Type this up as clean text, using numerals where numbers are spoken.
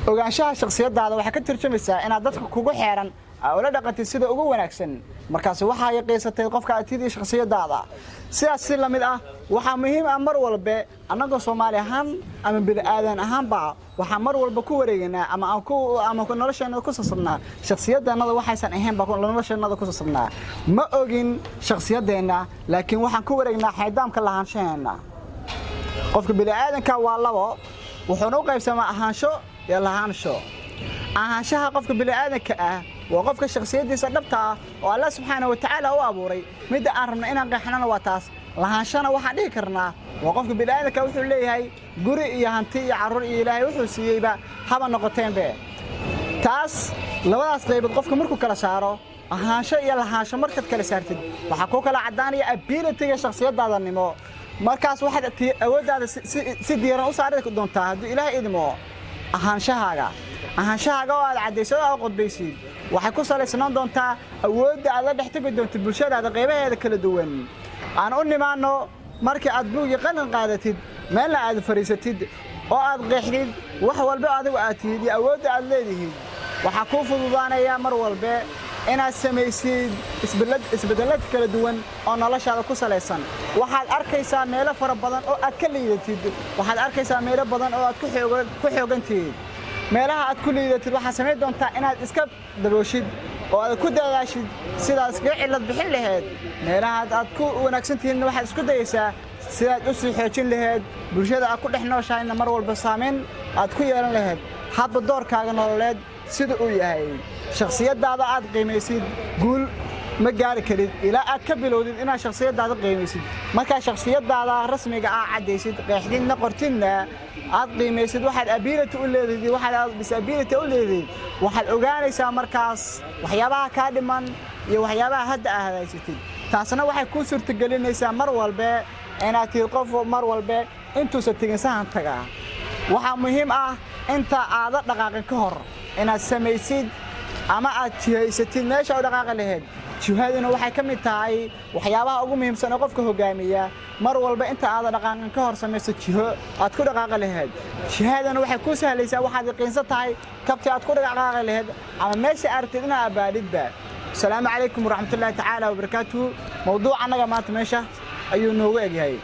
ogaanshaha shakhsiyadaada waxa ka tarjumaysaa inaad dadka kugu xeeran oo la dhaqantay sida ugu wanaagsan markaas waxa ay qiisatay qofka aadtii shakhsiyadaada sidaas si lamid ah waxa muhiim ah mar walba anaga Soomaali ahaan ama bini'aadan ahaanba waxa mar walba ku wareegnaa ama nolosheena ku saabsanaa shakhsiyadaanada waxaysan ahayn ba nolosheena ku saabsanaa ma ogin shakhsiyadeena laakiin waxaan ku wareegnaa xaydaamka lahaanshaheena qofka bini'aadanka waa labo wuxuu u qaybsamaa ahaansho iyo lahaansho ahaanshaha qofka bini'aadanka ah waa qofka shakhsiyadiisa dhabta ah oo Allah subhanahu wa ta'ala u abuuray mid aan rabno inaan qeexnana waa taas lahaanshana waxa dhigi karnaa waa qofka bini'aadanka wuxuu leeyahay guri iyo hanti iyo carruur iyo Ilaahay wuxuu siiyayba haba noqoteenbe taas labadaas qaybood qofka markuu kala saaro ahaansho iyo lahaansho markaad kala saartid waxa ku kala cadaanaya ability-ga shakhsiyadaada nimo markaas waxaad awoodaada si diiran u saari doontaa haddii Ilaahay idmo ahaanshahaga oo aad cadeyso oo qodbaysid waxay ku saleysan doontaa awoodda aad la dhaxtagi doonto bulshadaada qaybaheeda kala duwan aan u nimaano markii aad buugi qalin qaadatid meel aad fariisatid oo aad qeexdid wax walba adigu aad tiid iyo awoodda aad leedahay waxa ku fududaanaya mar walba inaad samaysid isbeddelad kala duwan oo noloshaada ku saleysan waxaad arkaysaa meelo fara badan oo aad ka liidatid waxaad arkaysaa meelo badan oo aad ku xoogantiid meelaha aad ku liidatid waxa sameey doontaa inaad iska dabooshid oo aad ku dadaashid sidaas cilad bixin lahayd meelaha aad ku wanaagsantihiin waxa isku dayaysaa sidaad u sii xoojin lahayd bulshada aad ku dhexnooshaayna mar walba saameyn aad ku yeelan lahayd hadba doorkaaga nololeed sida uu yahay shakhsiyadaada aad qiimaysid guul ma gaari karid ilaa aad ka bilowdid inaad shakhsiyadaada qiimaysid marka shakhsiyadaada rasmiga ah cadeysid qeexdinna qortinna aad qiimaysid waxaad ability u leedahay waxaad disability u leedahay waxaad ogaanaysaa markaas waxyaabaha ka dhiman iyo waxyaabaha hadda aad haysatid taasna waxay ku suurtagelinaysaa mar walba inaad qof mar walba intuu satigin sahan taga waxa muhiim ah inta aad dhaqaaqin ka hor inaad samaysid ama aad jihaysatid meesha u dhaqaaq lahayd jihaduna waxay ka mid tahay waxyaabaha ugu muhiimsan ee qofka hogaamiya mar walba inta aad dhaqaaqin ka hor samayso jiho aad ku dhaqaaq lahayd jihaduna waxay ku sahlaysaa waxaad qiinsan tahay kabti aad ku dhaqaaq lahayd ama meesha aragtid inaad abaadidba السلام عليكم ورحمة الله تعالى وبركاته موضوع anaga maanta meesha ayuu noogu egyahay